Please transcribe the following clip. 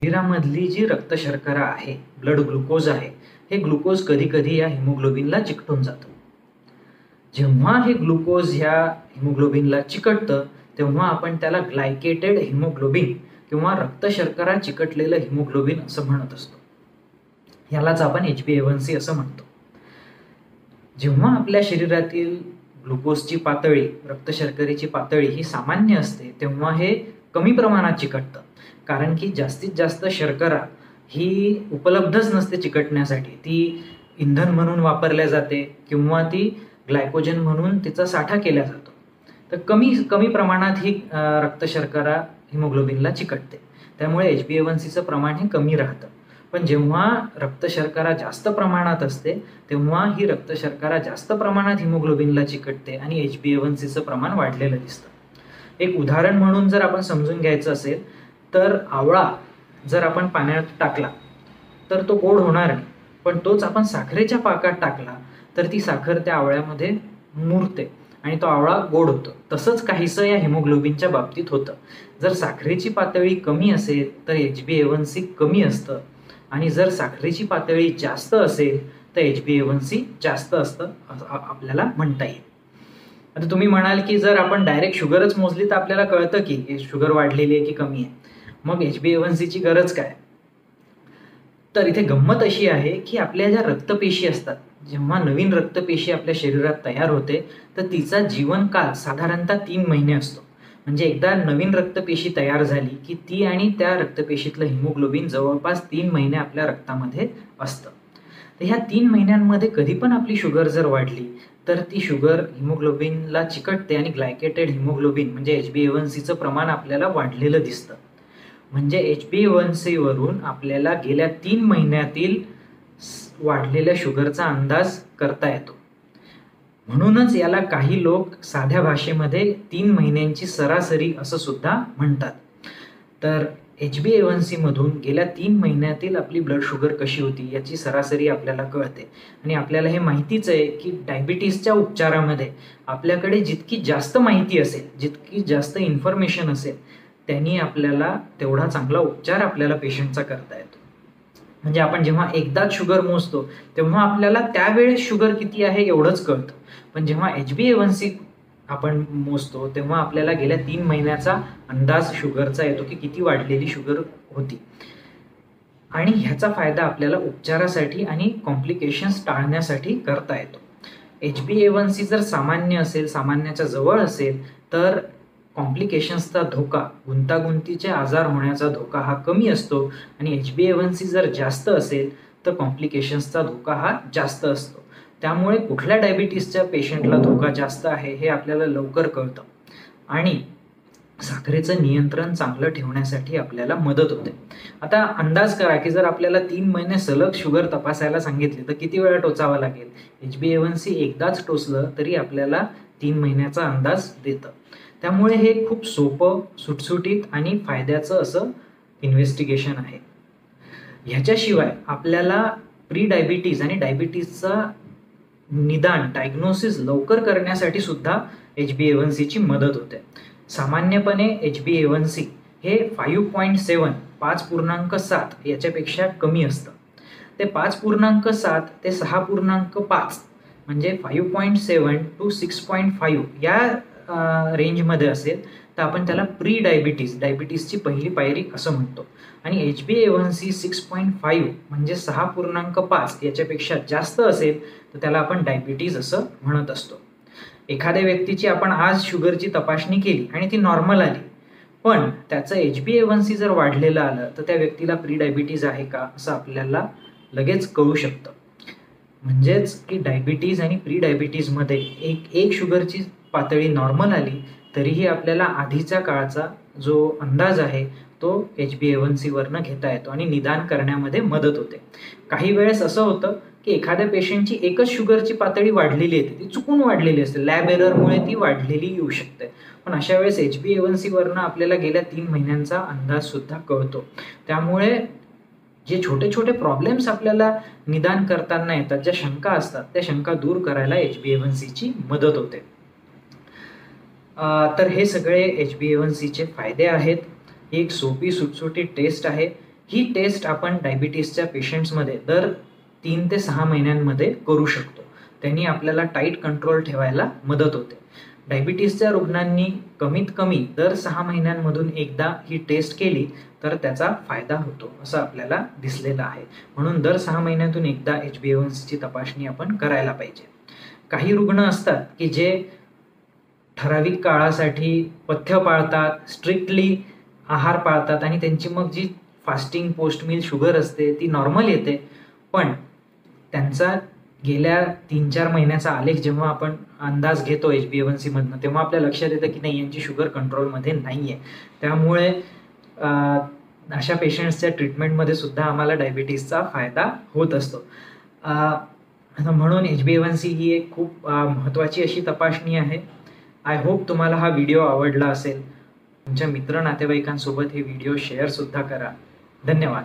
शरीरामधली जी रक्तशर्करा आहे, blood glucose आहे, हे ग्लुकोज कधी-कधी या हिमोग्लोबिनला चिकटून जातं. जेव्हा हे ग्लुकोज ह्या हिमोग्लोबिनला चिकटतं, तेव्हा आपण त्याला ग्लायकेटेड हिमोग्लोबिन किंवा रक्तशर्करा चिकटलेलं हिमोग्लोबिन असं म्हणत असतो. यालाच आपण HbA1c असं म्हणतो. जेव्हा आपल्या शरीरातील ग्लुकोजची पातळी, रक्तशर्करेची पातळी ही सामान्य असते, तेव्हा हे कमी प्रमाणात चिकटतं. कारण की जास्तीत जास्त शर्करा ही उपलब्धच नसते चिकटण्यासाठी. ती इंधन म्हणून वापरल्या जाते किंवा ती ग्लायकोजन म्हणून तिचा साठा केला जातो. तर कमी प्रमाणात ही रक्तशर्करा हिमोग्लोबिनला चिकटते. त्यामुळे HbA1cचं प्रमाण हे कमी राहतं. पण जेव्हा रक्तशर्करा जास्त प्रमाणात असते, तेव्हा ही रक्तशर्करा जास्त प्रमाणात हिमोग्लोबिनला चिकटते आणि HbA1cचं प्रमाण वाढलेलं दिसतं. एक उदाहरण म्हणून जर आपण समजून घ्यायचं असेल, तर आवळा जर आपण पाण्यात टाकला तर तो गोड होणार नाही, पण तोच आपण साखरेच्या पाकात टाकला तर ती साखर त्या आवळ्यामध्ये मुरते आणि तो आवळा गोड होतो. तसंच काहीसं या हिमोग्लोबिनच्या बाबतीत होतं. जर साखरेची पातळी कमी असेल तर HbA1c कमी असतं आणि जर साखरेची पातळी जास्त असेल तर HbA1c जास्त असतं असं आपल्याला म्हणता येईल. आता तुम्ही म्हणाल की जर आपण डायरेक्ट शुगरच मोजली तर आपल्याला कळतं की शुगर वाढलेली आहे की कमी आहे, मग HbA1cची गरज काय? तर इथे गंमत अशी आहे की आपल्या ज्या रक्तपेशी असतात, जेव्हा नवीन रक्तपेशी आपल्या शरीरात तयार होते तर तिचा जीवनकाल साधारणतः 3 महिने असतो. म्हणजे एकदा नवीन रक्तपेशी तयार झाली की ती आणि त्या रक्तपेशीतलं हिमोग्लोबिन जवळपास 3 महिने आपल्या रक्तामध्ये असतं. तर ह्या 3 महिन्यांमध्ये कधी पण आपली शुगर जर वाढली तर ती शुगर हिमोग्लोबिनला चिकटते आणि ग्लायकेटेड हिमोग्लोबिन म्हणजे HbA1cचं प्रमाण आपल्याला वाढलेलं दिसतं. म्हणजे HbA1c वरून आपल्याला गेल्या 3 महिन्यातील वाढलेल्या शुगरचा अंदाज करता येतो. म्हणूनच याला काही लोक साध्या भाषेमध्ये 3 महिन्यांची सरासरी असं सुद्धा म्हणतात. तर HbA1c मधून गेल्या 3 महिन्यातील आपली ब्लड शुगर कशी होती याची सरासरी आपल्याला कळते. आणि आपल्याला हे माहितीच आहे की डायबिटीसच्या उपचारामध्ये आपल्याकडे जितकी जास्त माहिती असेल, जितकी जास्त इन्फॉर्मेशन असेल, त्यांनी आपल्याला तेवढा चांगला उपचार आपल्याला पेशंटचा करता येतो. म्हणजे आपण जेव्हा एकदाच शुगर मोजतो तेव्हा आपल्याला त्यावेळेस शुगर किती आहे एवढंच कळतं. पण जेव्हा HbA1c आपण मोजतो तेव्हा आपल्याला गेल्या 3 महिन्याचा अंदाज शुगरचा येतो की किती वाढलेली शुगर होती. आणि ह्याचा फायदा आपल्याला उपचारासाठी आणि कॉम्प्लिकेशन्स टाळण्यासाठी करता येतो. HbA1c जर सामान्य असेल, सामान्याच्या जवळ असेल तर कॉम्प्लिकेशन्सचा धोका, गुंतागुंतीचे आजार होण्याचा धोका हा कमी असतो आणि HbA1c जर जास्त असेल तर कॉम्प्लिकेशन्सचा धोका हा जास्त असतो. त्यामुळे कुठल्या डायबिटीसच्या पेशंटला धोका जास्त आहे हे आपल्याला लवकर कळतं आणि साखरेचं नियंत्रण चांगलं ठेवण्यासाठी आपल्याला मदत होते. आता अंदाज करा की जर आपल्याला 3 महिने सलग शुगर तपासायला सांगितली तर किती वेळा टोचावं लागेल? HbA1c एकदाच टोचलं तरी आपल्याला 3 महिन्याचा अंदाज देतं. त्यामुळे हे खूप सोपं, सुटसुटीत आणि फायद्याचं असं इन्व्हेस्टिगेशन आहे. ह्याच्याशिवाय आपल्याला प्री डायबिटीज आणि डायबिटीजचा निदान, डायग्नोसिस लवकर करण्यासाठी सुद्धा HbA1cची मदत होते. सामान्यपणे HbA1c हे 5.7 5.7 याच्यापेक्षा कमी असतं. ते 5.7 ते 6.5 म्हणजे 5.7 to 6.5 या रेंजमध्ये असेल तर आपण त्याला प्री डायबिटीज, डायबिटीसची पहिली पायरी असं म्हणतो. आणि HbA1c 6.5 म्हणजे 6.5 याच्यापेक्षा जास्त असेल तर त्याला आपण डायबिटीज असं म्हणत असतो. एखाद्या व्यक्तीची आपण आज शुगरची तपासणी केली आणि ती नॉर्मल आली, पण त्याचं HbA1c जर वाढलेलं आलं तर त्या व्यक्तीला प्री डायबिटीज आहे का असं आपल्याला लगेच कळू शकतं. म्हणजेच की डायबिटीज आणि प्री डायबिटीजमध्ये एक शुगरची पातळी नॉर्मल आली तरीही आपल्याला आधीच्या काळाचा जो अंदाज आहे तो HbA1c वरनं घेता येतो आणि निदान करण्यामध्ये मदत होते. काही वेळेस असं होतं की एखाद्या पेशंटची एकच शुगरची पातळी वाढलेली येते, ती चुकून वाढलेली असते, लॅब एररमुळे ती वाढलेली येऊ शकते. पण अशा वेळेस HbA1c वरनं आपल्याला गेल्या 3 महिन्यांचा अंदाज सुद्धा कळतो. त्यामुळे जे छोटे छोटे प्रॉब्लेम्स आपल्याला निदान करताना येतात, ज्या शंका असतात त्या शंका दूर करायला HbA1cची मदत होते. तर हे सगळे HbA1cचे फायदे आहेत. ही एक सोपी सुटसुटीत टेस्ट आहे. ही टेस्ट आपण डायबिटीसच्या पेशंट्समध्ये दर 3 ते 6 महिन्यांमध्ये करू शकतो. त्यांनी आपल्याला टाईट कंट्रोल ठेवायला मदत होते. डायबिटीसच्या रुग्णांनी कमीत कमी दर 6 महिन्यांमधून एकदा ही टेस्ट केली तर त्याचा फायदा होतो असं आपल्याला दिसलेलं आहे. म्हणून दर 6 महिन्यातून एकदा HbA1c तपासणी आपण करायला पाहिजे. काही रुग्ण असतात की जे ठराविक काळासाठी पथ्य पाळतात, स्ट्रिक्टली आहार पाळतात आणि त्यांची मग जी फास्टिंग पोस्ट मील शुगर असते ती नॉर्मल येते, पण त्यांचा गेल्या 3-4 महिन्याचा आलेख जेव्हा आपण अंदाज घेतो HbA1c मधनं, तेव्हा आपल्या लक्षात येतं की नाही, यांची शुगर कंट्रोलमध्ये नाही आहे. त्यामुळे अशा पेशंट्सच्या ट्रीटमेंटमध्ये सुद्धा आम्हाला डायबिटीसचा फायदा होत असतो. म्हणून HbA1c ही एक खूप महत्त्वाची अशी तपासणी आहे. आय होप तुम्हाला हा व्हिडिओ आवडला असेल. तुमच्या मित्र नातेवाईकांसोबत हे व्हिडिओ शेअर सुद्धा करा. धन्यवाद.